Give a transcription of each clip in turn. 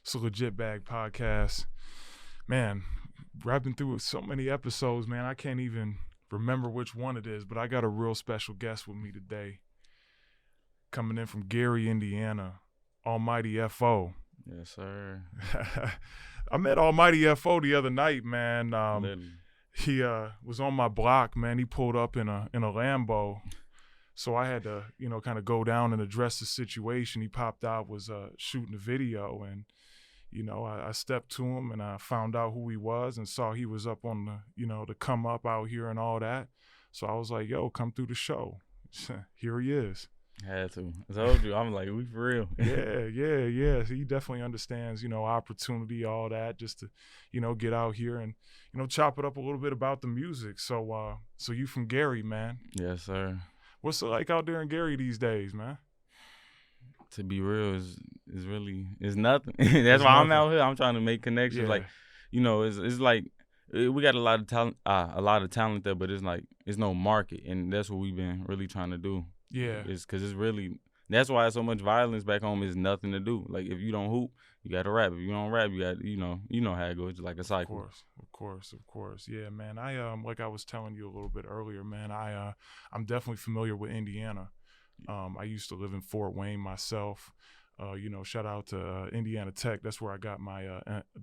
It's a Legit Bag podcast. Man, rapping through so many episodes, man, I can't even remember which one it is, but I got a real special guest with me today. Coming in from Gary, Indiana, Almighty F.O. Yes, sir. I met Almighty F.O. the other night, man. Literally. He was on my block, man. He pulled up in a Lambo. So I had to, kind of go down and address the situation. He popped out, was shooting a video, and, I stepped to him and I found out who he was and saw he was up on the come up out here and all that. So I was like, yo, come through the show. Here he is. Had to. I told you, I'm like, we for real. Yeah. So he definitely understands, opportunity, all that, just to, get out here and, chop it up a little bit about the music. So you from Gary, man. Yes, sir. What's it like out there in Gary these days, man? To be real, is really nothing. That's why I'm out here. I'm trying to make connections. Yeah. Like, it's like we got a lot of talent there, but it's like it's no market, and that's what we've been really trying to do. Yeah. It's because it's really that's why so much violence back home is nothing to do. Like if you don't hoop, you got to rap. If you don't rap, you got you know how it goes. It's like a cycle. Of course. Yeah, man. I like I was telling you a little bit earlier, man. I'm definitely familiar with Indiana. I used to live in Fort Wayne myself. Shout out to Indiana Tech. That's where I got my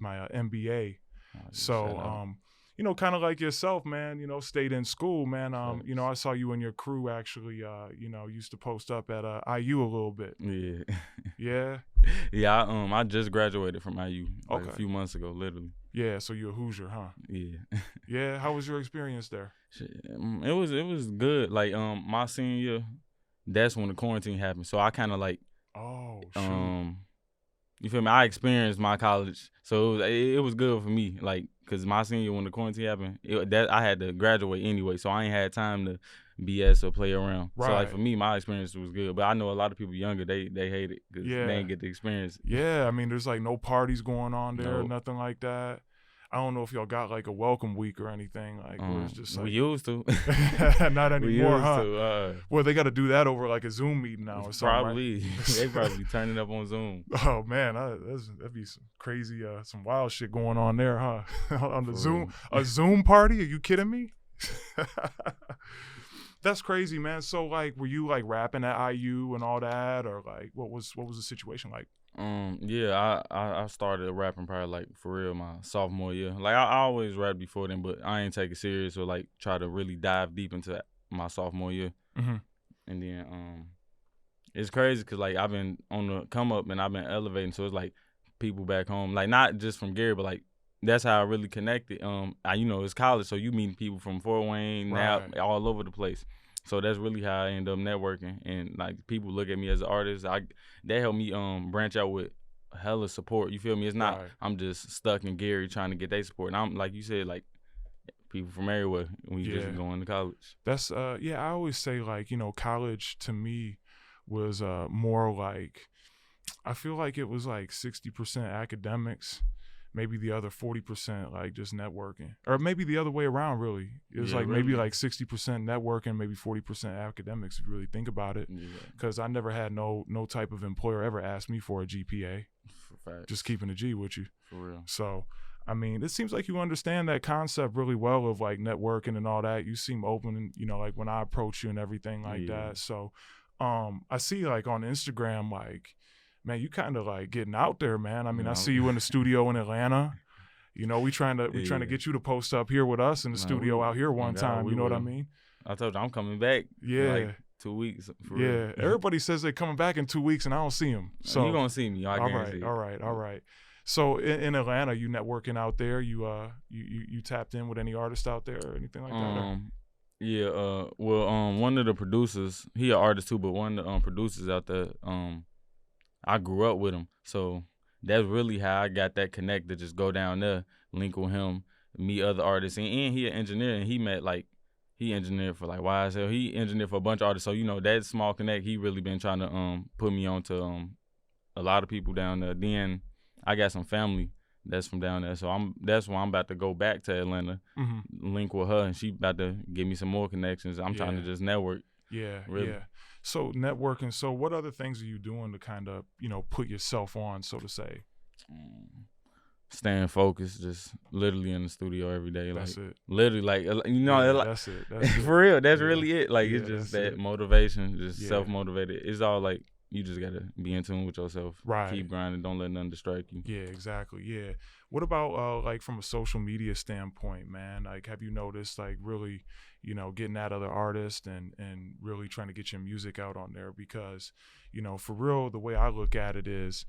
MBA. So kind of like yourself, man, stayed in school, man. I saw you and your crew actually, used to post up at IU a little bit. Yeah. Yeah? Yeah, I just graduated from IU like Okay. a few months ago, literally. Yeah, so you're a Hoosier, huh? Yeah. Yeah, how was your experience there? It was good. Like my senior year, that's when the quarantine happened. So I kind of like Oh, shoot. you feel me? I experienced my college, so it was good for me. Like, cause my senior year when the quarantine happened, I had to graduate anyway, so I ain't had time to BS or play around. Right. So like for me, my experience was good. But I know a lot of people younger, they hate it because Yeah. they ain't get the experience. Yeah, I mean, there's like no parties going on there, Nope. nothing like that. I don't know if y'all got like a welcome week or anything, like where it's just like we used to. not We anymore, used huh? to. Well, they got to do that over like a Zoom meeting now or something. Right? Probably. They probably turning up on Zoom. Oh man, that'd be some crazy, some wild shit going on there, huh? On the For Zoom, real. a Zoom party? Are you kidding me? That's crazy, man. So like, were you like rapping at IU and all that, or like, what was the situation like? Yeah, I started rapping probably like for real my sophomore year. Like I always rapped before then, but I ain't take it serious or like try to really dive deep into my sophomore year. Mm-hmm. And then it's crazy because like I've been on the come up and I've been elevating, so it's like people back home, like not just from Gary, but like that's how I really connected. It's college, so you meet people from Fort Wayne now Right. all over the place. So that's really how I end up networking, and like people look at me as an artist. They help me branch out with hella support. You feel me? It's not Right. I'm just stuck in Gary trying to get their support. And I'm like you said, like people from everywhere. We Yeah. just going to college. That's I always say like, college to me was more like, I feel like it was like 60% academics, maybe the other 40% like just networking, or maybe the other way around. Really, it was Yeah, like maybe really. like 60% networking, maybe 40% academics if you really think about it. Yeah, Because I never had no type of employer ever ask me for a GPA. for fact. Just keeping a G with you. for real. So, I mean, it seems like you understand that concept really well of like networking and all that. You seem open, and like when I approach you and everything like Yeah. that. So, I see like on Instagram, like, man, you kind of like getting out there, man. I mean, I No. see you in the studio in Atlanta. We trying to Yeah. get you to post up here with us in the No, studio we- out here one God, time. we You know what I will. mean? I told you I'm coming back. Yeah. In like 2 weeks. For Yeah. real. Everybody says they're coming back in 2 weeks, and I don't see them. So you gonna see me. I all guarantee. right, all right. So in Atlanta, you networking out there? You tapped in with any artists out there or anything like that? Or? Yeah. One of the producers, he an artist too, but one of the producers out there, I grew up with him, so that's really how I got that connect to just go down there, link with him, meet other artists, and he an engineer, and he engineered for like YSL, he engineered for a bunch of artists, so that small connect, he really been trying to put me on to a lot of people down there. Then I got some family that's from down there, so that's why I'm about to go back to Atlanta, Mm-hmm. link with her, and she about to give me some more connections. I'm trying to Yeah. just network. Yeah, Really. yeah. So networking. So what other things are you doing to kind of put yourself on, so to say? Staying focused, just literally in the studio every day. That's like it. literally, like That's it. That's it. for real. That's Yeah. really it. Like Yeah, it's just that's that it. motivation, just Yeah. self-motivated. It's all like you just gotta be in tune with yourself. Right. Keep grinding. Don't let nothing distract you. Yeah, exactly. Yeah. What about like from a social media standpoint, man? Like, have you noticed like really, getting at other artists and really trying to get your music out on there? Because, for real, the way I look at it is,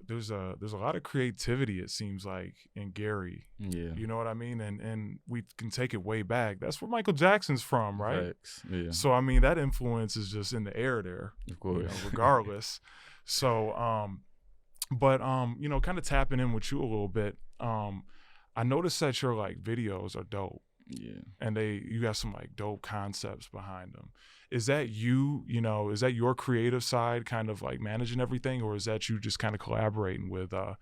there's a lot of creativity, it seems like, in Gary. Yeah. You know what I mean? And we can take it way back. That's where Michael Jackson's from, right? Facts. Yeah. So I mean, that influence is just in the air there, Of course. regardless. So but kind of tapping in with you a little bit, I noticed that your like videos are dope. Yeah. And you got some like dope concepts behind them. Is that is that your creative side kind of like managing everything, or is that you just kind of collaborating with other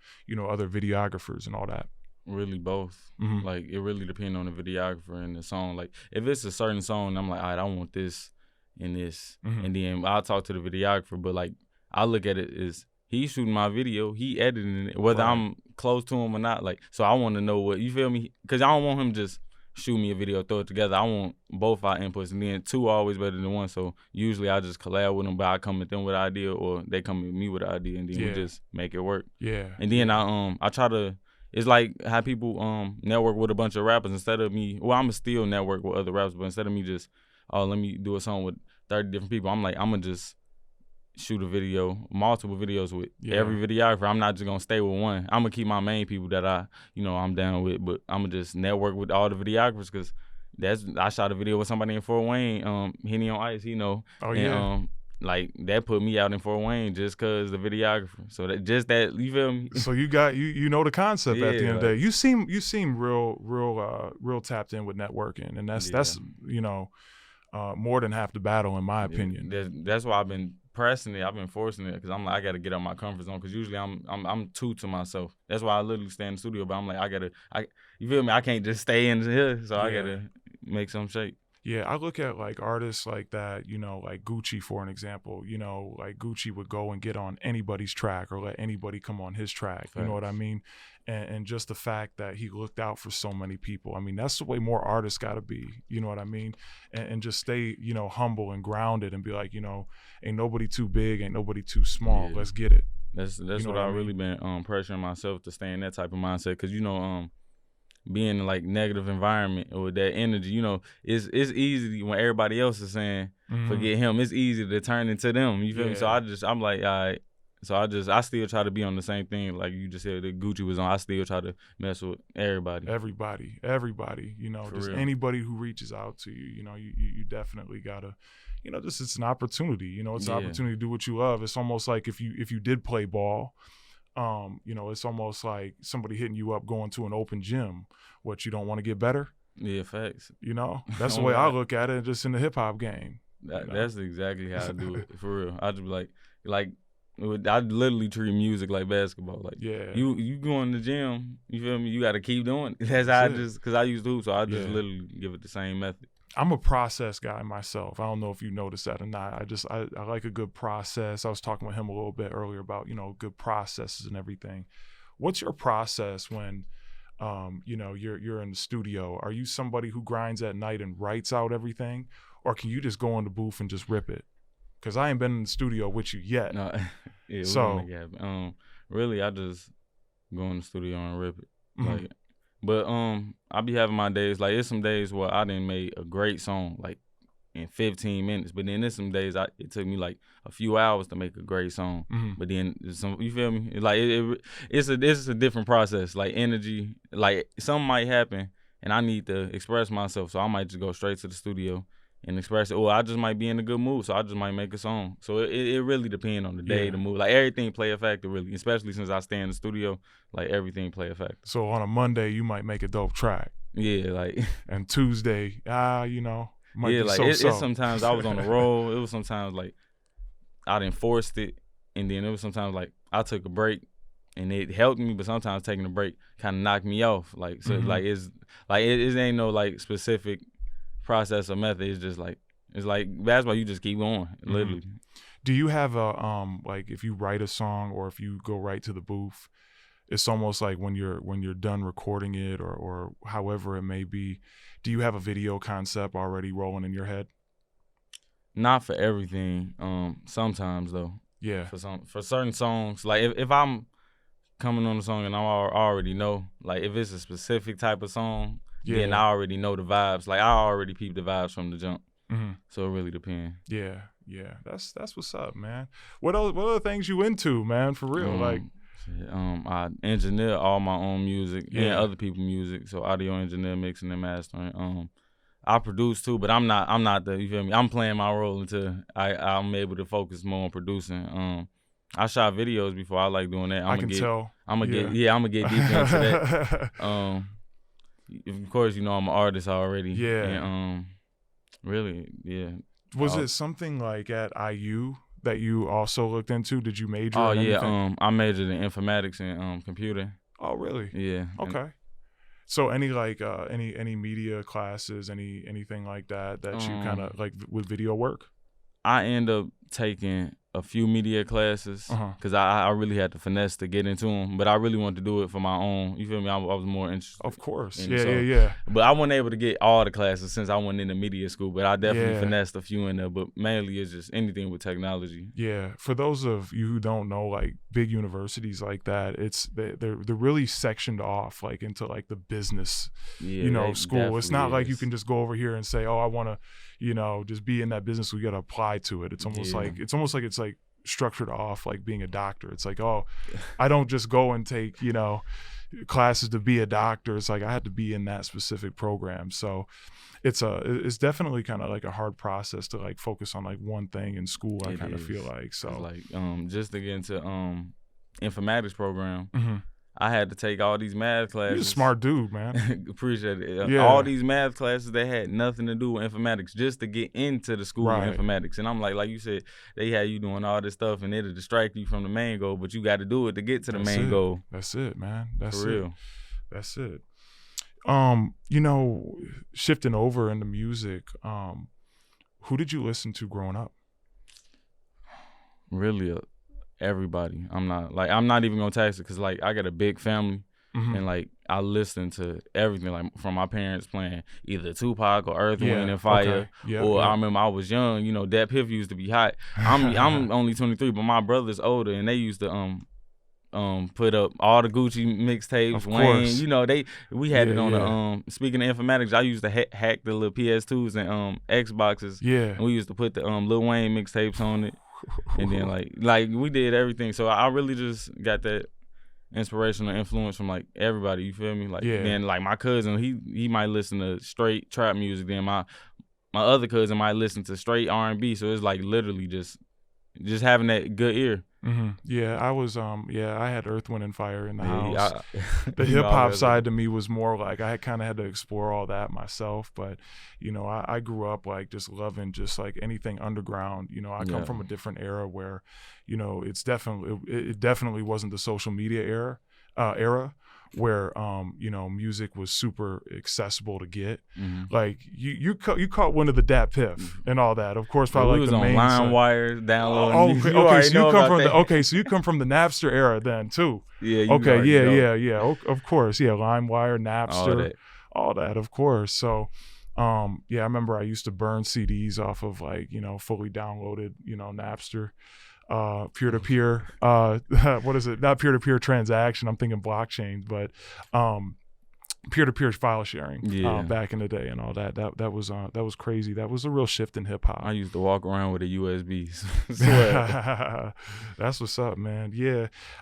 videographers and all that? Really both. Mhm. Like it really depends on the videographer and the song. Like if it's a certain song, I'm like, all right, I want this and this, Mhm. and then I'll talk to the videographer. But like I look at it as he's shooting my video, he editing it, whether Right. I'm close to him or not. Like so, I want to know what you feel me, because I don't want him just shoot me a video, throw it together. I want both our inputs, and then two are always better than one. So usually I just collab with them, but I come at them with an idea, or they come at me with an idea, and then we Yeah. just make it work. Yeah. And then I try to. It's like how people network with a bunch of rappers instead of me. Well, I'm still network with other rappers, but instead of me just let me do a song with 30 different people, I'm like, I'm gonna just shoot a video, multiple videos with every videographer. I'm not just gonna stay with one. I'm gonna keep my main people that I'm down with, but I'm gonna just network with all the videographers, because I shot a video with somebody in Fort Wayne, Henny on Ice, Oh, and yeah. like that put me out in Fort Wayne just cause the videographer. So that you feel me? So you got you know the concept at the Yeah, end of the day. You seem real tapped in with networking, and that's more than half the battle, in my opinion. That's why I've been pressing it. I've been forcing it, because I'm like, I gotta get out my comfort zone, because usually I'm too to myself. That's why I literally stay in the studio. But I'm like, you feel me? I can't just stay in here, so I gotta make some shape. Yeah, I look at like artists like that, like Gucci, for an example. Like Gucci would go and get on anybody's track or let anybody come on his track. You know what I mean? And just the fact that he looked out for so many people. I mean, that's the way more artists got to be. You know what I mean? And just stay, humble and grounded, and be like, ain't nobody too big, ain't nobody too small. Yeah. Let's get it. That's what I've really been pressuring myself to stay in that type of mindset, because being in like negative environment or with that energy, it's easy when everybody else is saying forget him. It's easy to turn into them. You feel me? So I'm like, all right. So I still try to be on the same thing, like you just said that Gucci was on. I still try to mess with everybody. Everybody. Just real. anybody who reaches out to you. You definitely gotta. Just it's an opportunity. It's an opportunity to do what you love. It's almost like if you did play ball. It's almost like somebody hitting you up going to an open gym. What, you don't want to get better? Yeah, facts. That's the way I look at it, just in the hip hop game. That's exactly how I do it, for real. I just be like I literally treat music like basketball. Like you go in the gym, you feel me? You got to keep doing it. That's how because I used to, so I just literally give it the same method. I'm a process guy myself. I don't know if you noticed that or not. I like a good process. I was talking with him a little bit earlier about, good processes and everything. What's your process when, you're in the studio? Are you somebody who grinds at night and writes out everything? Or can you just go in the booth and just rip it? Because I ain't been in the studio with you yet. No, really, I just go in the studio and rip it. Mm-hmm. But I be having my days, like it's some days where I done made a great song like in 15 minutes, but then there's some days it took me like a few hours to make a great song. Mm-hmm. But then you feel me? Like it's a different process. Like energy, like something might happen and I need to express myself, so I might just go straight to the studio and express it. Or I just might be in a good mood, so I just might make a song. So it really depends on the day, the mood. Like everything play a factor, really. Especially since I stay in the studio, like everything play a factor. So on a Monday, you might make a dope track. Yeah, like. And Tuesday, might be like so-so. It's sometimes I was on the road. It was sometimes like I done forced it, and then it was sometimes like I took a break. And it helped me, but sometimes taking a break kind of knocked me off. Like so, like it ain't no like specific process or method. It's like basketball. You just keep going, literally. Do you have a like if you write a song or if you go right to the booth, it's almost like when you're done recording it or however it may be, do you have a video concept already rolling in your head? Not for everything. Sometimes though. Yeah. For certain songs, like if I'm coming on a song and I already know, like if it's a specific type of song, then I already know the vibes. Like I already peep the vibes from the jump. Mm-hmm. So it really depends. Yeah. That's what's up, man. What other things you into, man? For real, like. I engineer all my own music and Yeah. other people's music. So audio engineer, mixing and mastering. I produce too, but I'm not the, you feel me? I'm playing my role until I'm able to focus more on producing. I shot videos before. I like doing that. I can tell. I'm gonna get deep into that. Of course, you know I'm an artist already. Yeah. And really, yeah. Was it something like at IU that you also looked into? Did you major? Oh in yeah. anything? I majored in informatics and computing. Oh really? Yeah. Okay. So any like any media classes, anything like that you kind of like with video work? I end up taking a few media classes because I really had to finesse to get into them, but I really wanted to do it for my own. You feel me? I was more interested. Of course. In, Yeah. But I wasn't able to get all the classes since I went into media school, but I definitely finessed a few in there, but mainly it's just anything with technology. Yeah. For those of you who don't know, like big universities like that, they're really sectioned off like into like the business, school. It's not like you can just go over here and say, oh, I want to, just be in that business. We got to apply to it. It's almost like it's like structured off like being a doctor. It's like, oh, I don't just go and take, classes to be a doctor. It's like I had to be in that specific program. So it's definitely kind of like a hard process to like focus on like one thing in school. I kind of feel like. So it's like just to get into informatics program, mm-hmm. I had to take all these math classes. You're a smart dude, man. Appreciate it. All these math classes that had nothing to do with informatics just to get into the school of informatics. And I'm like you said, they had you doing all this stuff and it'll distract you from the main goal, but you got to do it to get to the main goal. That's it, man. That's For real. That's it. Shifting over into music, who did you listen to growing up? Really, everybody. I'm not even gonna tax it because like I got a big family mm-hmm. and like I listen to everything like from my parents playing either Tupac or Earth, Wind and Fire. I remember I was young, that Piff used to be hot. I'm only 23, but my brother's older and they used to put up all the Gucci mixtapes, Wayne. We had it on the speaking of informatics, I used to hack the little PS2s and Xboxes. Yeah. And we used to put the Lil Wayne mixtapes on it. And then like we did everything. So I really just got that inspirational influence from like everybody, you feel me? Like then like my cousin, he might listen to straight trap music, then my other cousin might listen to straight R&B. So it's like literally just having that good ear. Mm-hmm. Yeah, I was I had Earth, Wind and Fire in the house. The hip hop side to me was more like I kind of had to explore all that myself, but I grew up like just loving just like anything underground. I come from a different era where it definitely wasn't the social media era where music was super accessible to get. Mm-hmm. Like you caught one of the Dat Piff and all that, of course. Probably was like the on main LimeWire downloading. So you come from the Napster era then too. Yeah. Of course, LimeWire, Napster, all that, of course. So. I remember I used to burn CDs off of like fully downloaded Napster. Peer-to-peer what is it, not peer-to-peer transaction, I'm thinking blockchain, but peer-to-peer file sharing back in the day and all that was crazy. That was a real shift in hip-hop. I used to walk around with a USB. That's what's up, man.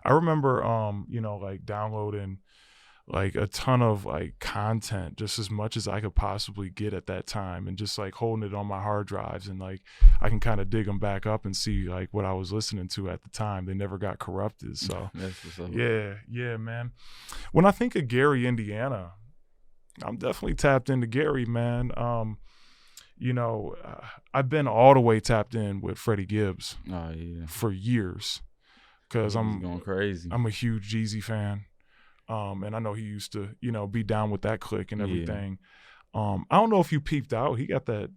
I remember like downloading like a ton of like content, just as much as I could possibly get at that time, and just like holding it on my hard drives, and like I can kind of dig them back up and see like what I was listening to at the time. They never got corrupted. So that's what's up. Yeah, man. When I think of Gary, Indiana, I'm definitely tapped into Gary, man. I've been all the way tapped in with Freddie Gibbs for years, because I'm going crazy. I'm a huge Jeezy fan. And I know he used to, be down with that clique and everything. I don't know if you peeped out. He got that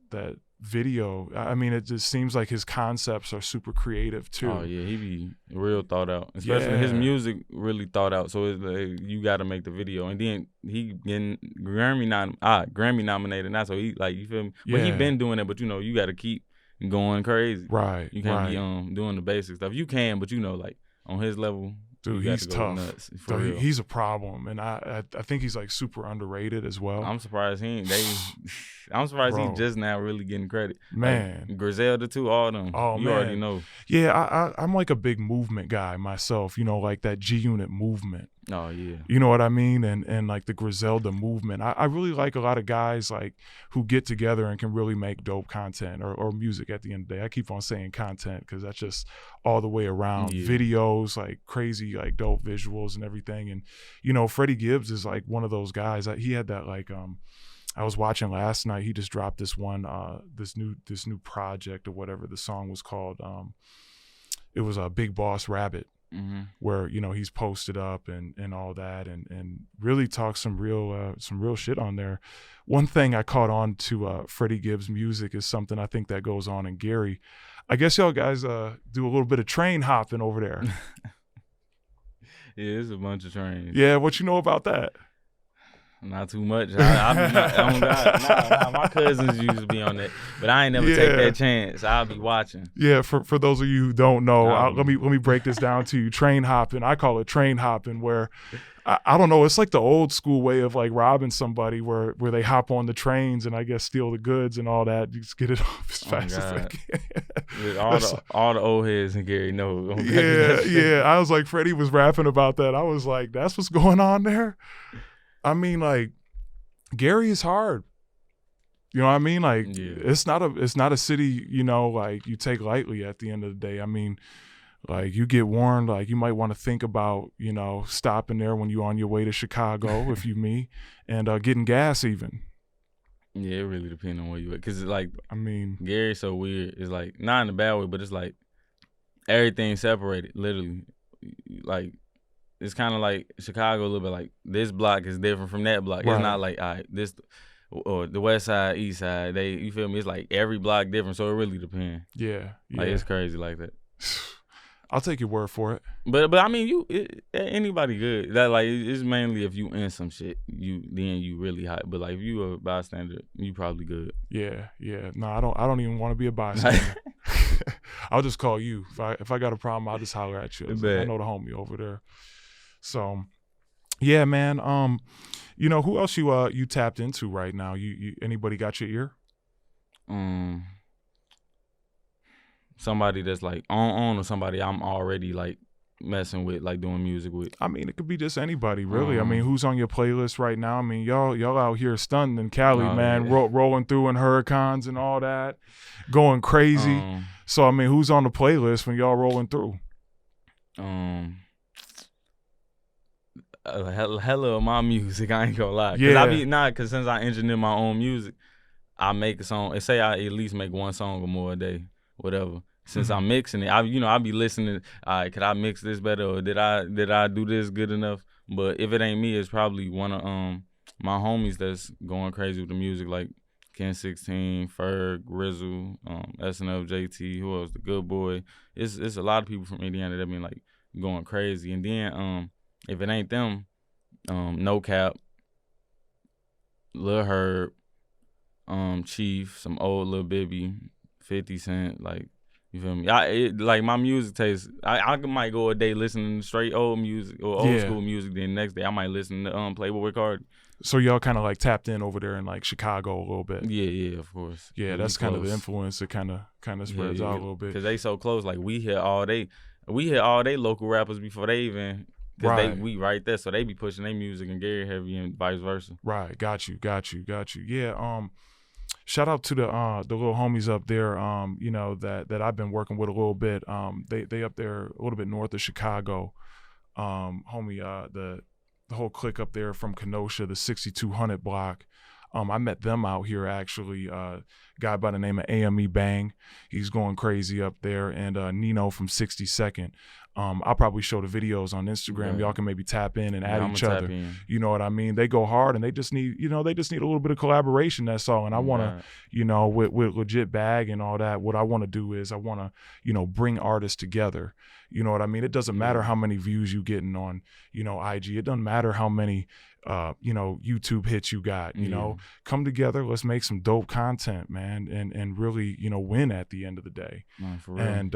video. I mean, it just seems like his concepts are super creative too. Oh yeah, he be real thought out. Especially his music really thought out. So it's like, you got to make the video, and then he getting Grammy nominated now. So he like, you feel me? But he been doing it. But you know, you got to keep going crazy. Right. You can't be doing the basic stuff. You can, but you know, like on his level. Dude, he's tough. Nuts, he's a problem, and I think he's like super underrated as well. I'm surprised I'm surprised he's just now really getting credit. Man, like, Griselda too, all them. Oh, you already know. Yeah, I'm like a big movement guy myself. You know, like that G Unit movement. Oh yeah. You know what I mean? And like the Griselda movement. I really like a lot of guys like who get together and can really make dope content or music at the end of the day. I keep on saying content because that's just all the way around. Videos, like crazy, like dope visuals and everything. And, you know, Freddie Gibbs is like one of those guys. He had that like I was watching last night. He just dropped this one, this new project or whatever the song was called. It was a Big Boss Rabbit. Mm-hmm. Where, you know, he's posted up and all that and really talks some real shit on there. One thing I caught on to Freddie Gibbs' music is something I think that goes on in Gary. I guess y'all guys do a little bit of train hopping over there. Yeah, it's a bunch of trains. Yeah, what you know about that? Not too much. My cousins used to be on that, but I ain't never take that chance. I'll be watching. Yeah, for those of you who don't know, let me break this down to you. Train hopping, I call it train hopping, where I don't know, it's like the old school way of like robbing somebody, where they hop on the trains and I guess steal the goods and all that. You just get it off as fast as they can. all the old heads in Gary know. Yeah. I was like, Freddie was rapping about that. I was like, that's what's going on there. I mean, like, Gary is hard. You know what I mean? Like, it's not a city, you know, like you take lightly at the end of the day. I mean, like you get warned, like you might want to think about, you know, stopping there when you're on your way to Chicago, if you me, and getting gas even. Yeah, it really depends on where you at. Cause like, I mean, Gary's so weird. It's like, not in a bad way, but it's like everything's separated, literally. Like, it's kind of like Chicago a little bit. Like this block is different from that block. Right. It's not like, all right, this or the west side, east side. You feel me? It's like every block different. So it really depends. Yeah. Like it's crazy like that. I'll take your word for it. But I mean, anybody good. That like it's mainly if you in some shit, then you really hot. But like if you a bystander, you probably good. Yeah. No, I don't even want to be a bystander. I'll just call you if I got a problem. I'll just holler at you. I know the homie over there. So, yeah, man. You know, who else you tapped into right now? You anybody got your ear? Somebody that's like on or somebody I'm already like messing with, like doing music with. I mean, it could be just anybody, really. I mean, who's on your playlist right now? I mean, y'all out here stunting in Cali, man, rolling through in Hurricanes and all that, going crazy. So, I mean, who's on the playlist when y'all rolling through? Hella of my music, I ain't gonna lie. Cause since I engineer my own music, I make a song and say I at least make one song or more a day, whatever. Since I'm mixing it, I be listening. All right, could I mix this better, or did I do this good enough? But if it ain't me, it's probably one of my homies that's going crazy with the music, like Ken 16, Ferg, Grizzle, SNF, JT, who else? The Good Boy. It's a lot of people from Indiana that been like going crazy. And then if it ain't them, No Cap, Lil Herb, Chief, some old Lil Bibby, 50 Cent, like, you feel me? Like my music taste, I might go a day listening to straight old music or old school music, then the next day I might listen to Playboy Cardi. So y'all kind of like tapped in over there in like Chicago a little bit. Yeah, of course. Yeah, that's kind of the influence that kind of spreads out a little bit. Cause they so close. Like we hear all day local rappers before they even. Cause we right there, so they be pushing their music and Gary heavy and vice versa. Right, got you. Yeah, shout out to the little homies up there. You know that I've been working with a little bit. They up there a little bit north of Chicago. Homie, the whole clique up there from Kenosha, the 6200 block. I met them out here actually. Guy by the name of AME Bang, he's going crazy up there, and Nino from 62nd. I'll probably show the videos on Instagram. Yeah. Y'all can maybe tap in and add I'ma each tap other. in. You know what I mean? They go hard, and they just need a little bit of collaboration. That's all. And I want to, with legit bag and all that. What I want to do is I want to, bring artists together. You know what I mean? It doesn't matter how many views you getting on, IG. It doesn't matter how many, YouTube hits you got. You know, come together. Let's make some dope content, man, and really, win at the end of the day. For real. And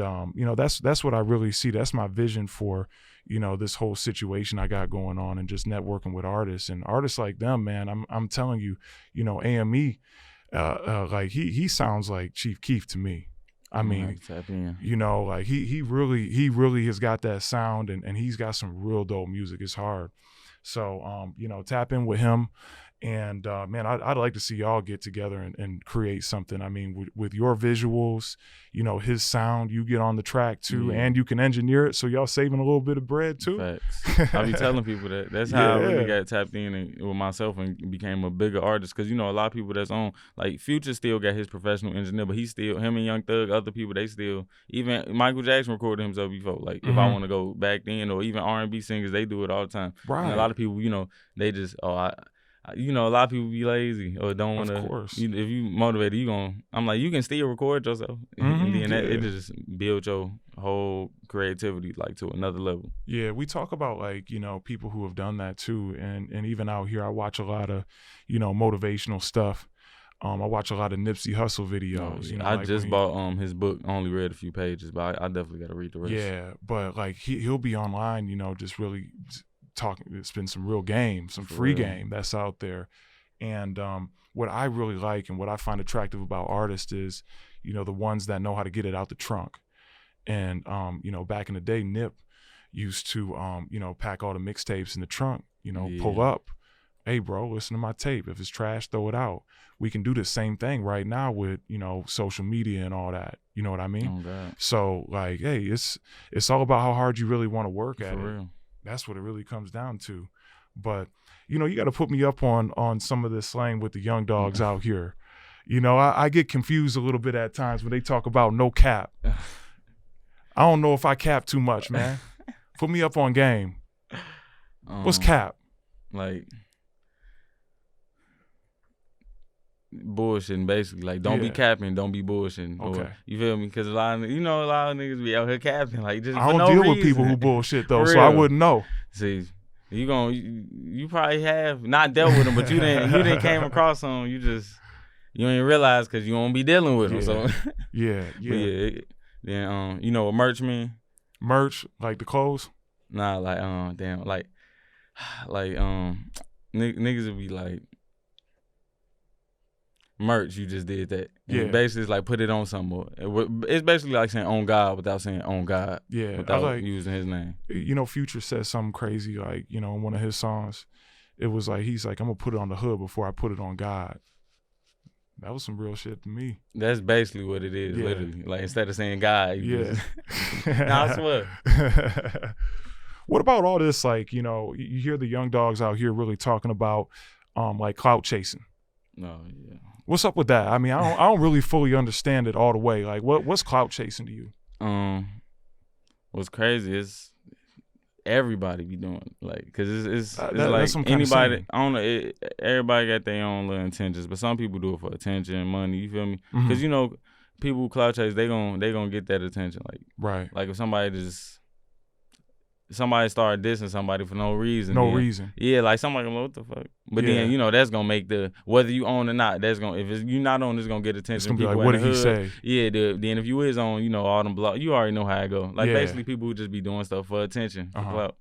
that's what I really see. That's my vision for, this whole situation I got going on, and just networking with artists and artists like them, man. I'm telling you, AME, like he sounds like Chief Keef to me. I mean, like he really has got that sound, and he's got some real dope music. It's hard. So, tap in with him. And, man, I'd like to see y'all get together and create something. I mean, with your visuals, his sound, you get on the track too, and you can engineer it. So y'all saving a little bit of bread too. Facts. I be telling people that. That's how I really got tapped in with myself and became a bigger artist. Cause a lot of people that's on, like Future still got his professional engineer, but him and Young Thug, other people, they still, even Michael Jackson recorded himself before. Like if I want to go back then, or even R&B singers, they do it all the time. Right. And a lot of people, they just, a lot of people be lazy or don't want to. Of course. If you motivated, I'm like, you can still record yourself. And then it just builds your whole creativity like to another level. Yeah, we talk about like, people who have done that too. And even out here, I watch a lot of, motivational stuff. I watch a lot of Nipsey Hussle videos. I just bought his book. I only read a few pages, but I definitely got to read the rest. Yeah, but like he'll be online, just really talking. It's been some real game, some free game that's out there. And what I really like and what I find attractive about artists is, the ones that know how to get it out the trunk. And back in the day, Nip used to pack all the mixtapes in the trunk, pull up. Hey bro, listen to my tape. If it's trash, throw it out. We can do the same thing right now with, social media and all that. You know what I mean? Oh, God. So like, hey, it's all about how hard you really want to work at it. Real. That's what it really comes down to. But, you got to put me up on some of this slang with the young dogs out here. I get confused a little bit at times when they talk about no cap. I don't know if I cap too much, man. Put me up on game. What's cap? Like bullshitting, basically. Like, don't be capping, don't be bullshitting. Okay. Or, you feel me? Because a lot of niggas be out here capping. Like, just I don't deal with people who bullshit though, For so I real. wouldn't know. See, you probably have not dealt with them, but you didn't came across them. You ain't realize because you won't be dealing with them. So yeah. Then what merch mean? Merch, like the clothes? Nah, like niggas would be like, merch, you just did that. And basically it's like put it on something. It's basically like saying on God without saying on God. Yeah. Without using his name. Future said something crazy, like, in one of his songs, it was like, he's like, I'm gonna put it on the hood before I put it on God. That was some real shit to me. That's basically what it is, literally. Like, instead of saying God, you just... Nah, I swear. What about all this, like, you hear the young dogs out here really talking about, like, clout chasing. No, yeah. What's up with that? I mean, I don't really fully understand it all the way. Like, what's clout chasing to you? What's crazy is everybody be doing, like, because it's like anybody. I don't know. Everybody got their own little intentions, but some people do it for attention, money. You feel me? Because people who clout chase, they gonna get that attention. Like, right. Like if somebody start dissing somebody for no reason. Reason. Yeah, like somebody gonna what the fuck. But then that's gonna make whether you own or not, that's gonna if you not on, it's gonna get attention. It's gonna be like, what did he say? Yeah, then if you is on, all them blogs, you already know how it go. Like basically people who just be doing stuff for attention. For clout.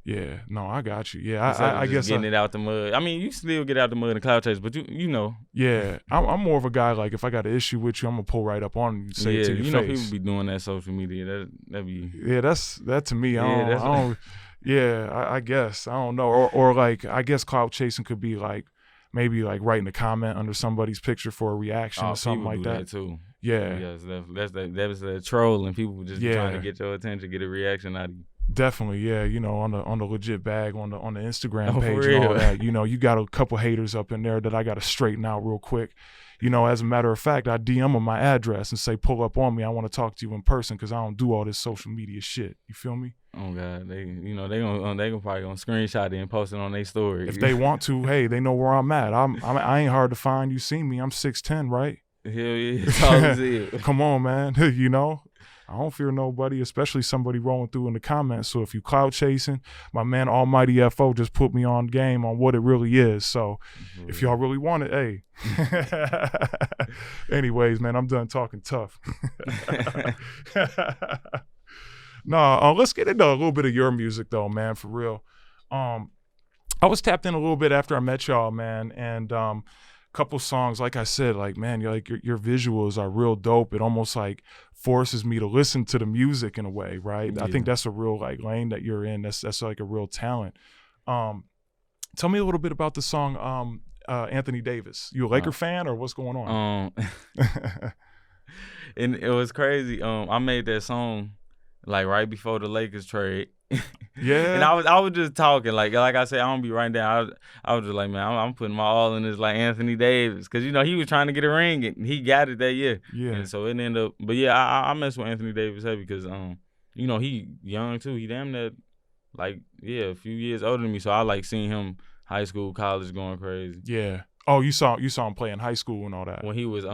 Yeah, no, I got you. Yeah, I guess getting it out the mud. I mean, you still get out the mud and clout chase, but you know. Yeah, I'm more of a guy, like, if I got an issue with you, I'm gonna pull right up on you and say it to your face. Yeah, people be doing that social media. That be. Yeah, that to me. I guess I don't know, or like I guess clout chasing could be like maybe like writing a comment under somebody's picture for a reaction or something like that. That too. Yeah. Yes, that's that troll and people just trying to get your attention, get a reaction out of you. Definitely, yeah. You know, on the legit bag on the Instagram Oh, for page and all real? that. You know, you got a couple haters up in there that I got to straighten out real quick. You know, as a matter of fact, I DM them my address and say, pull up on me. I want to talk to you in person because I don't do all this social media shit. You feel me? Oh God, they gonna probably gonna screenshot it and post it on their story. If they want to, hey, they know where I'm at. I ain't hard to find. You see me? I'm 6'10", right? Hell yeah, it's all as it. Come on, man. You know, I don't fear nobody, especially somebody rolling through in the comments. So if you clout chasing, my man Almighty FO just put me on game on what it really is. So if y'all really want it, hey. Anyways, man, I'm done talking tough. No, let's get into a little bit of your music though, man, for real. I was tapped in a little bit after I met y'all, man, and couple songs, like I said, like, man, you're like your visuals are real dope. It almost like forces me to listen to the music in a way, right? Yeah. I think that's a real like lane that you're in. That's like a real talent. Tell me a little bit about the song Anthony Davis. You a Laker fan or what's going on? And it was crazy. I made that song like right before the Lakers trade. Yeah. And I was just talking like I said, I don't be writing down. I was just like, man, I'm putting my all in this like Anthony Davis, because you know he was trying to get a ring and he got it that year. Yeah. And so it ended up, but yeah, I mess with Anthony Davis heavy because you know he young too. He damn near like a few years older than me. So I like seeing him high school, college going crazy. Yeah. Oh, you saw him play in high school and all that when he was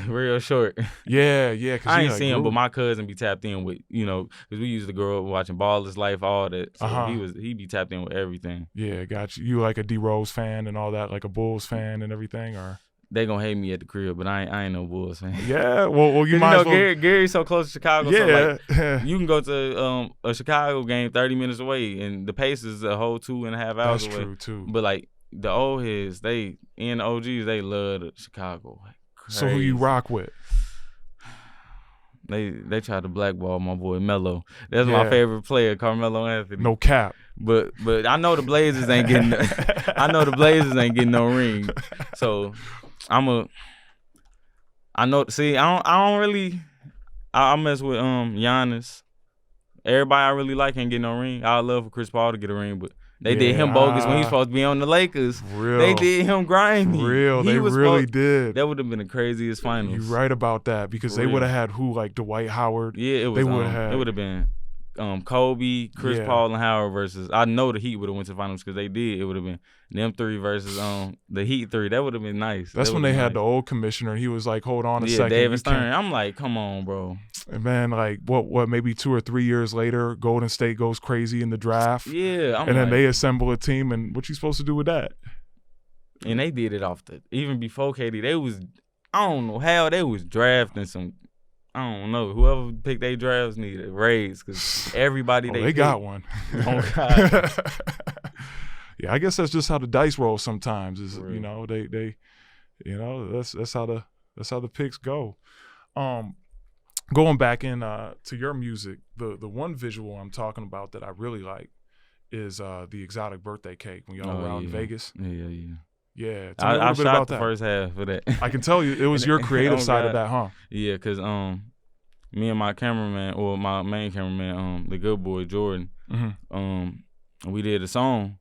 real short. Yeah. I ain't seen him, but my cousin be tapped in with, you know, because we used to grow up watching Ballers Life, all that. So he be tapped in with everything. Yeah, got you. You like a D Rose fan and all that, like a Bulls fan and everything, or? They gonna hate me at the crib, but I ain't no Bulls fan. Yeah, well, you might as well. Gary's so close to Chicago. Yeah, so like, you can go to a Chicago game 30 minutes away, and the Pacers a whole 2.5 hours away. That's true too. But like the old heads, the OGs, they love Chicago. Like, so who you rock with? They tried to blackball my boy Melo. That's my favorite player, Carmelo Anthony. No cap. But I know the Blazers ain't getting. I know the Blazers ain't getting no ring. So I don't really. I mess with Giannis. Everybody I really like ain't getting no ring. I would love for Chris Paul to get a ring, but they did him bogus when he was supposed to be on the Lakers. Real. They did him grimy. They really did. That would have been the craziest finals. You're right about that, because they would have had who, like Dwight Howard. Yeah, it was. It would have been Kobe, Chris Paul, and Howard versus. I know the Heat would have went to the finals because they did. It would have been them three versus the Heat three. That would have been nice. That's when they had the old commissioner. He was like, "Hold on a second, David Stern." I'm like, "Come on, bro." And man, like what? Maybe 2 or 3 years later, Golden State goes crazy in the draft. Yeah, and then they assemble a team. And what you supposed to do with that? And they did it even before KD. They was, I don't know how they was drafting some. I don't know. Whoever picked their drafts needed a raise, because everybody they got one. Oh God. Yeah, I guess that's just how the dice roll sometimes. Is you know they you know that's how the picks go. Going back in to your music, the one visual I'm talking about that I really like is the exotic birthday cake when y'all were out in Vegas. Yeah. Tell me a little bit about that. First half of that. I can tell you it was your creative side of that, huh? Yeah, because me and my cameraman, or my main cameraman, the good boy Jordan, we did a song,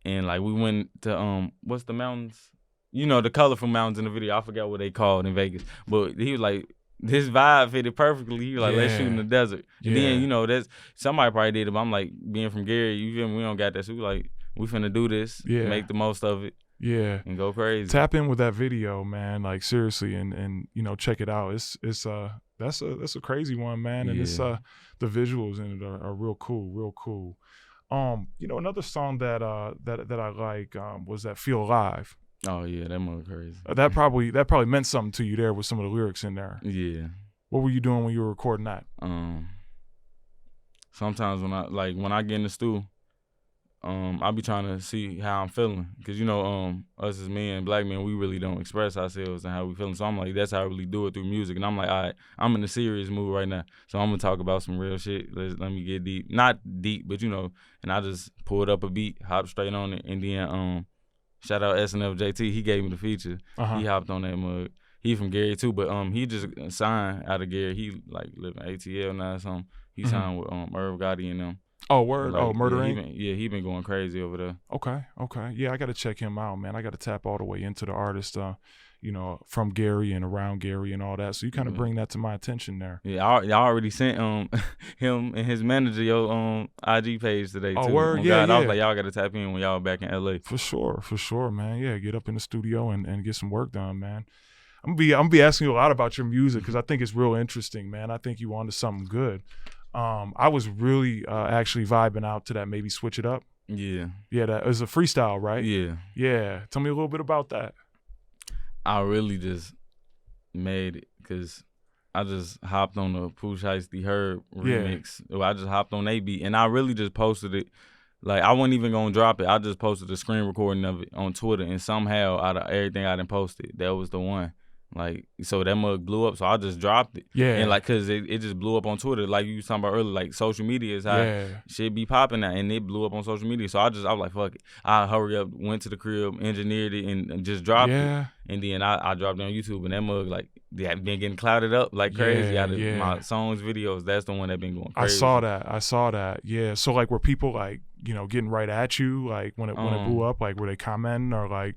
and like we went to what's the mountains? You know, the colorful mountains in the video. I forgot what they called in Vegas, but he was like, this vibe fitted perfectly. He was like, let's shoot in the desert. And then, you know, that's somebody probably did it, but I'm like, being from Gary, you feel me? We don't got that. So we like, we finna do this, make the most of it. Yeah. And go crazy. Tap in with that video, man. Like seriously, and you know, check it out. That's a crazy one, man. And it's the visuals in it are real cool. You know, another song that I like was that Feel Alive. Oh yeah, that mother crazy. That probably meant something to you there with some of the lyrics in there. Yeah. What were you doing when you were recording that? Sometimes when I get in the stew, I be trying to see how I'm feeling, because you know, us as men, black men, we really don't express ourselves and how we feeling. So I'm like, that's how I really do it, through music. And I'm like, all right, I'm in a serious mood right now, so I'm gonna talk about some real shit. Let me get deep, not deep, but you know. And I just pulled up a beat, hopped straight on it, and then shout out SNF JT, he gave me the feature. He hopped on that mug. He from Gary too, but he just signed out of Gary. He like live in ATL now or something. He signed with Irv Gotti and them. Oh, word. Like, Oh, Murder yeah, Inc. he been going crazy over there. Okay. Yeah, I got to check him out, man. I got to tap all the way into the artist, from Gary and around Gary and all that. So you kind of bring that to my attention there. Yeah, I already sent him and his manager your IG page today too. Oh, word. Oh, Yeah, God, yeah. I was like, y'all got to tap in when y'all back in LA. For sure, man. Yeah, get up in the studio and get some work done, man. I'm gonna be asking you a lot about your music because I think it's real interesting, man. I think you onto something good. I was really actually vibing out to that Maybe Switch It Up. Yeah. Yeah, that was a freestyle, right? Yeah. Yeah. Tell me a little bit about that. I really just made it because I just hopped on the Pooh Shiesty Herb remix. Yeah. I just hopped on that beat and I really just posted it. Like, I wasn't even going to drop it. I just posted the screen recording of it on Twitter, and somehow out of everything I done posted, that was the one. Like, so that mug blew up, so I just dropped it. Yeah. And, like, because it just blew up on Twitter. Like you was talking about earlier, like, social media is how shit be popping now, and it blew up on social media. So I was like, fuck it. I hurry up, went to the crib, engineered it, and just dropped it. And then I dropped it on YouTube, and that mug, like, they have been getting clouded up like crazy out of my songs, videos. That's the one that been going crazy. I saw that. Yeah. So, like, were people, like, getting right at you, like, when it blew up? Like, were they commenting or, like...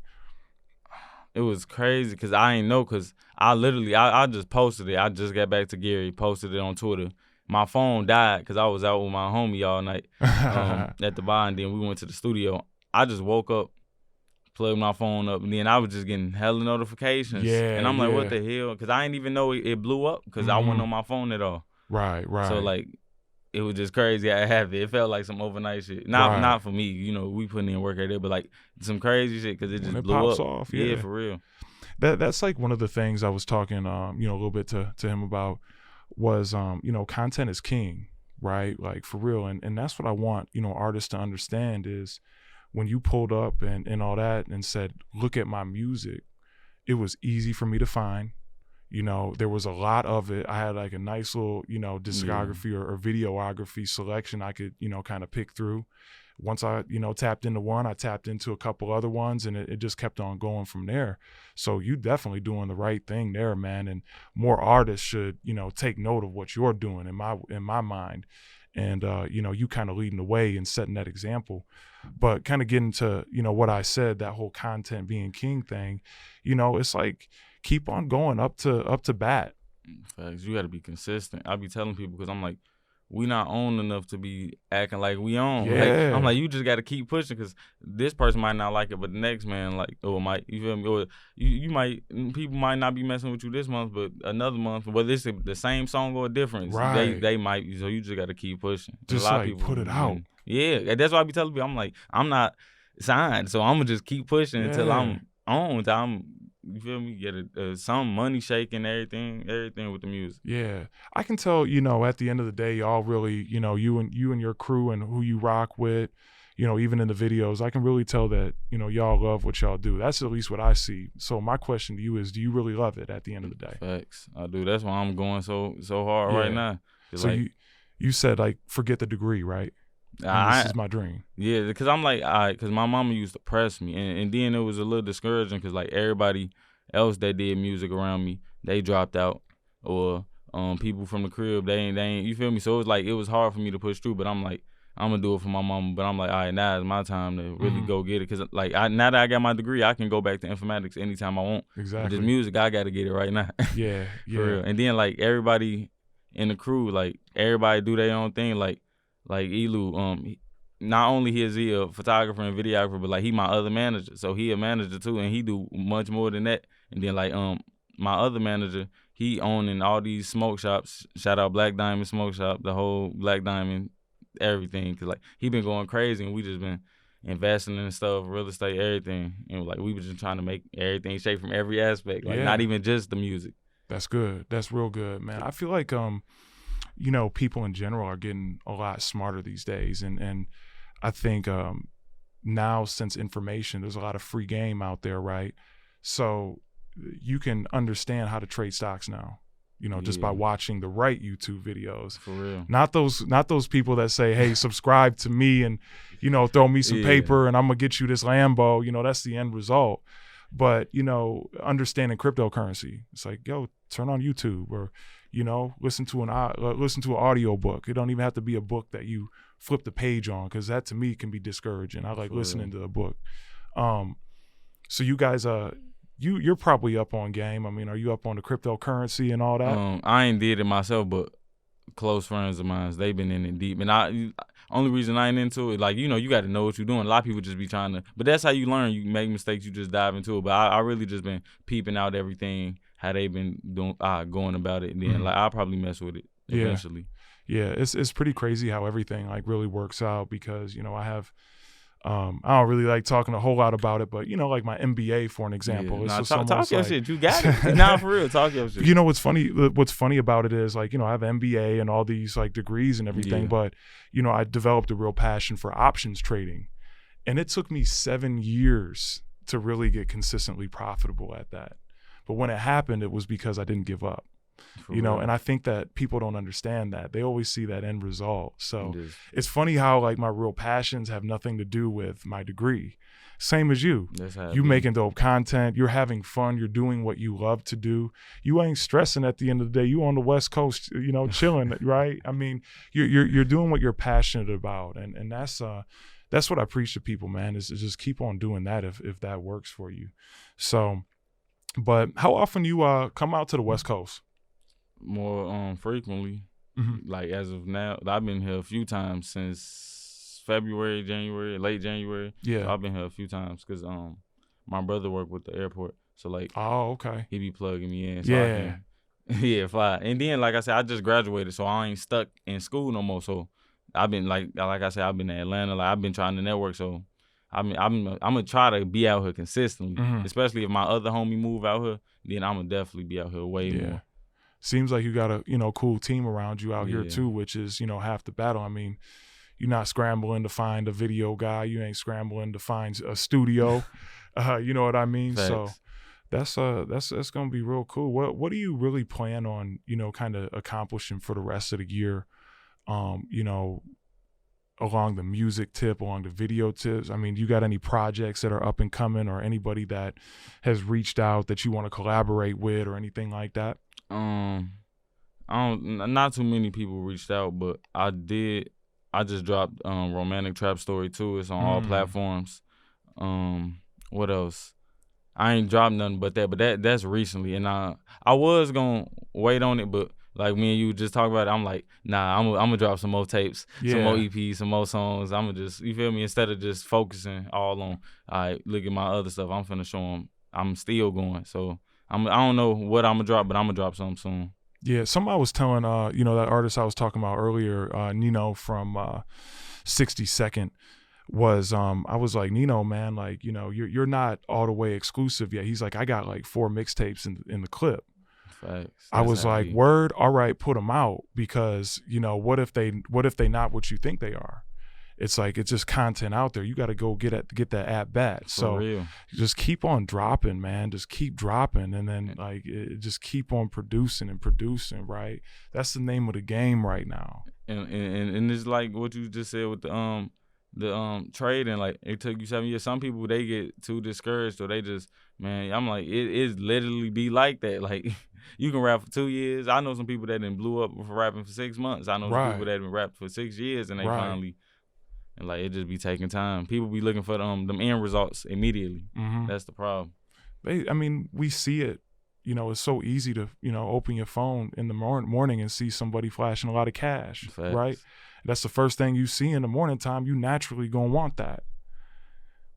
It was crazy because I ain't know because I literally, I just posted it. I just got back to Gary, posted it on Twitter. My phone died because I was out with my homie all night at the bar, and then we went to the studio. I just woke up, plugged my phone up, and then I was just getting hella notifications. Yeah, and I'm like, what the hell? Because I didn't even know it blew up because I wasn't on my phone at all. Right. So, like, it was just crazy. I have it. It felt like some overnight shit. Not for me. We putting in work every day, but like some crazy shit because it just blew up. Off, yeah, for real. That's like one of the things I was talking, a little bit to him about was, content is king, right? Like, for real. And that's what I want, artists to understand is when you pulled up and all that and said, look at my music, it was easy for me to find. There was a lot of it. I had like a nice little, discography or videography selection I could, kind of pick through. Once I, tapped into one, I tapped into a couple other ones, and it just kept on going from there. So you definitely doing the right thing there, man. And more artists should, take note of what you're doing in my mind. And, you kind of leading the way and setting that example. But kind of getting to, what I said, that whole content being king thing, it's like, keep on going up to bat. Facts. You got to be consistent. I be telling people because I'm like, we not on enough to be acting like we on. Yeah. Like, I'm like, you just got to keep pushing because this person might not like it, but the next man might. You feel me? Or people might not be messing with you this month, but another month, whether it's the same song or a different, right. they might. So you just got to keep pushing. Just a lot like of people, put it out. Yeah, that's why I be telling people. I'm like, I'm not signed, so I'm gonna just keep pushing until I'm on. Until I'm. You feel me? Get some money shaking, everything with the music. Yeah, I can tell. At the end of the day, y'all really, you and your crew and who you rock with, even in the videos, I can really tell that y'all love what y'all do. That's at least what I see. So my question to you is, do you really love it at the end of the day? Facts, I do. That's why I'm going so hard right now. So like, you said like forget the degree, right? This is my dream. Yeah, because I'm like, because my mama used to press me, and then it was a little discouraging because like everybody else that did music around me, they dropped out, or people from the crib, they ain't. You feel me? So it was hard for me to push through. But I'm like, I'm gonna do it for my mama. But I'm like, all right, now it's my time to really go get it. Because like now that I got my degree, I can go back to informatics anytime I want. Exactly. But this music, I got to get it right now. Yeah. For real. And then like everybody in the crew, like everybody do their own thing. Like Elu, not only is he a photographer and videographer, but like he my other manager. So he a manager too, and he do much more than that. And then like my other manager, he owning all these smoke shops. Shout out Black Diamond Smoke Shop, the whole Black Diamond, everything. Cause like he been going crazy, and we just been investing in stuff, real estate, everything. And like we were just trying to make everything shake from every aspect, like not even just the music. That's good. That's real good, man. I feel like people in general are getting a lot smarter these days, and I think now since information, there's a lot of free game out there, right? So you can understand how to trade stocks now, just by watching the right YouTube videos. For real. Not those people that say, hey, subscribe to me and, throw me some paper and I'm going to get you this Lambo. That's the end result. But, you know, understanding cryptocurrency, it's like, yo, turn on YouTube or, you know, listen to an audio book. It don't even have to be a book that you flip the page on, because that to me can be discouraging. I like listening to a book. So you guys, you're probably up on game. I mean, are you up on the cryptocurrency and all that? I ain't did it myself, but close friends of mine, they've been in it deep. And only reason I ain't into it, like, you know, you got to know what you're doing. A lot of people just be trying to, but that's how you learn. You make mistakes, you just dive into it. But I really just been peeping out everything, how they been doing, going about it. And then like I'll probably mess with it eventually. Yeah, it's pretty crazy how everything like really works out, because, you know, I have, I don't really like talking a whole lot about it, but, you know, like my MBA, for an example. Yeah. It's talk your shit. You got it. Nah, for real, talk your shit. You know, what's funny about it is, like, you know, I have MBA and all these like degrees and everything, but, you know, I developed a real passion for options trading. And it took me 7 years to really get consistently profitable at that. But when it happened, it was because I didn't give up. You know, and I think that people don't understand that. They always see that end result. So it's funny how like my real passions have nothing to do with my degree. Same as you. You making dope content. You're having fun. You're doing what you love to do. You ain't stressing at the end of the day. You on the West Coast, you know, chilling, right? I mean, you're doing what you're passionate about, and that's what I preach to people, man. Is just keep on doing that if that works for you. So, but how often you come out to the West Coast? More frequently. Like as of now, I've been here a few times since February, January, late January. Yeah, so I've been here a few times because my brother worked with the airport, so like, oh, okay, he be plugging me in. So I can, fly. And then like I said, I just graduated, so I ain't stuck in school no more. So I've been like I said, I've been in Atlanta. Like I've been trying to network. So I'm gonna try to be out here consistently, especially if my other homie move out here. Then I'm gonna definitely be out here way more. Seems like you got a, you know, cool team around you out here too, which is, you know, half the battle. I mean, you're not scrambling to find a video guy. You ain't scrambling to find a studio. You know what I mean? Facts. So that's gonna be real cool. What do you really plan on, you know, kind of accomplishing for the rest of the year? You know, along the music tip, along the video tips. I mean, you got any projects that are up and coming, or anybody that has reached out that you want to collaborate with, or anything like that? Not too many people reached out, but I just dropped Romantic Trap Story 2. It's on all platforms. What else? I ain't dropped nothing but that's recently, and I was gonna wait on it, but like me and you just talk about it, I'm like, nah, I'm gonna drop some more tapes, some more EPs, some more songs. I'm gonna just, you feel me, instead of just focusing all on, all right, look at my other stuff, I'm finna show them I'm still going. So I don't know what I'm gonna drop, but I'm gonna drop something soon. Yeah, somebody was telling, you know, that artist I was talking about earlier, Nino from 60 Second, was, I was like, Nino, man, like, you know, you're not all the way exclusive yet. He's like, I got like 4 mixtapes in the clip. Facts. I was like, word, all right, put them out, because, you know, what if they not what you think they are? It's like, it's just content out there. You got to go get that at bat. So real. Just keep on dropping, man. Just keep dropping, and then like just keep on producing, right? That's the name of the game right now. And it's like what you just said with the trading. Like, it took you 7 years. Some people, they get too discouraged, or they just, man, I'm like, it literally be like that. Like, you can rap for 2 years. I know some people that done blew up for rapping for 6 months. I know some people that been rapping for 6 years, and they finally. And like, it just be taking time. People be looking for them end results immediately. That's the problem. I mean, we see it. You know, it's so easy to, you know, open your phone in the morning and see somebody flashing a lot of cash, Facts. Right? That's the first thing you see in the morning time. You naturally gonna want that.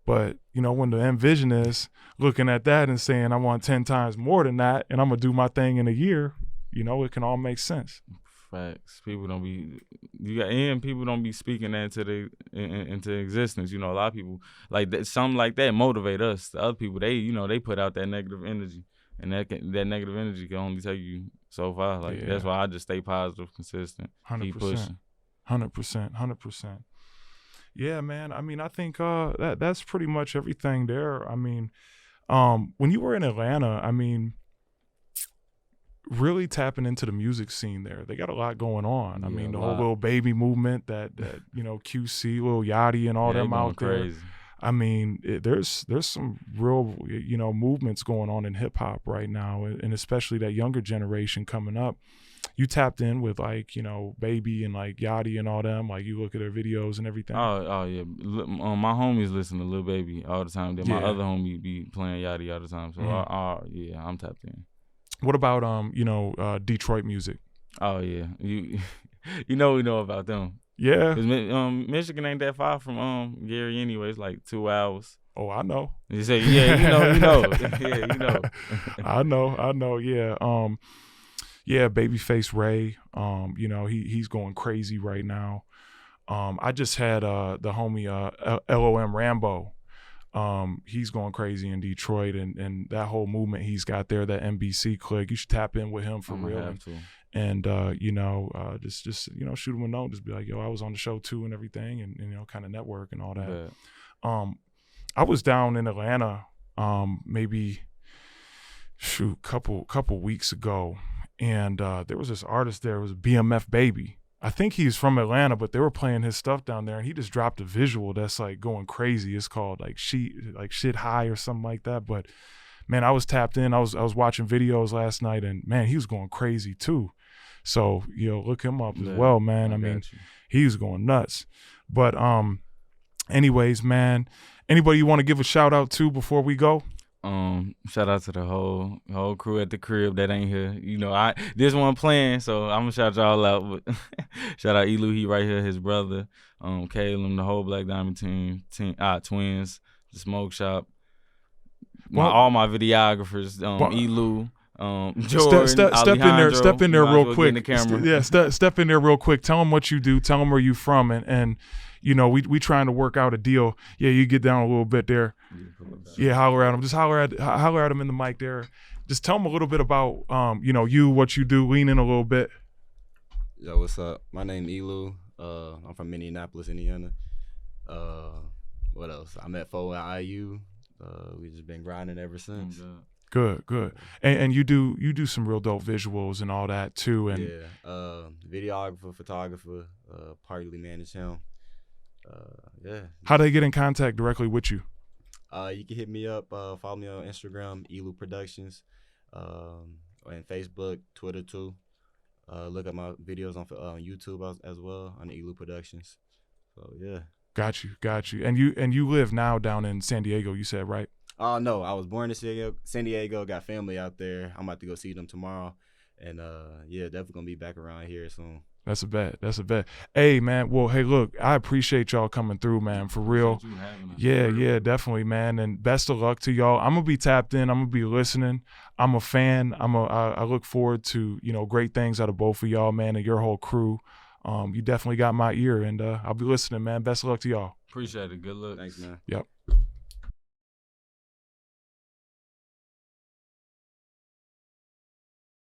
But, you know, when the end vision is looking at that and saying, I want 10 times more than that, and I'm gonna do my thing in a year, you know, it can all make sense. Facts. People don't be, people don't be speaking that into existence. You know, a lot of people like that, something like that motivate us. The other people, they, you know, they put out that negative energy, and that negative energy can only take you so far. Like, that's why I just stay positive, consistent, 100%, keep pushing. 100%. Yeah, man. I mean, I think that's pretty much everything there. I mean, when you were in Atlanta, I mean, really tapping into the music scene there. They got a lot going on. I mean, the whole Lil Baby movement, that you know, QC, Lil Yachty, and all them out there. Crazy. I mean, there's some real, you know, movements going on in hip hop right now, and especially that younger generation coming up. You tapped in with like, you know, Baby and like Yachty and all them. Like you look at their videos and everything. Oh yeah. My homies listen to Lil Baby all the time. Then my Yeah. other homie be playing Yachty all the time. So yeah, I'm tapped in. What about you know, Detroit music? Oh yeah, you know we know about them. Yeah. 'Cause Michigan ain't that far from Gary anyway. It's like 2 hours. Oh, I know. You say yeah, you know, yeah, you know. I know. Yeah. Yeah, Babyface Ray. You know, he's going crazy right now. I just had the homie LOM Rambo. He's going crazy in Detroit, and that whole movement he's got there, that NBC clique. You should tap in with him for real. Have to. And you know, just you know, shoot him a note, just be like, yo, I was on the show too and everything, and you know, kind of network and all that. Yeah. I was down in Atlanta maybe couple weeks ago, and there was this artist there. It was BMF Baby. I think he's from Atlanta, but they were playing his stuff down there, and he just dropped a visual that's like going crazy. It's called like Shit High or something like that. But man, I was tapped in. I was watching videos last night, and man, he was going crazy too. So, you know, look him up as well, man. I mean, he was going nuts. But anyways, man, anybody you want to give a shout out to before we go? Shout out to the whole crew at the crib that ain't here. You know, this one playing, so I'm gonna shout y'all out. But shout out Elu, he right here, his brother, Caleb, the whole Black Diamond team, Twins, the Smoke Shop, all my videographers, Elu. Jordan, step in there real quick. In the camera. Step in there real quick. Tell them what you do. Tell them where you from, and you know, we trying to work out a deal. Yeah, you get down a little bit there. Yeah, holler at him. Just holler at him in the mic there. Just tell them a little bit about you know, what you do. Lean in a little bit. Yo, what's up? My name Elu. I'm from Minneapolis, Indiana. What else? I'm at FO at IU. We just been grinding ever since. Good. And you do some real dope visuals and all that too. And yeah, videographer, photographer, partly manage him. Yeah. How they get in contact directly with you? You can hit me up. Follow me on Instagram, Elu Productions, and Facebook, Twitter too. Look at my videos on YouTube as well on Elu Productions. So yeah. Got you. And you live now down in San Diego, you said, right? Oh no, I was born in San Diego. Got family out there. I'm about to go see them tomorrow, and yeah, definitely gonna be back around here soon. That's a bet. Hey man, well, hey, look, I appreciate y'all coming through, man, for real. Yeah, definitely, man, and best of luck to y'all. I'm gonna be tapped in. I'm gonna be listening. I'm a fan. I look forward to, you know, great things out of both of y'all, man, and your whole crew. You definitely got my ear, and I'll be listening, man. Best of luck to y'all. Appreciate it. Good luck. Thanks, man. Yep.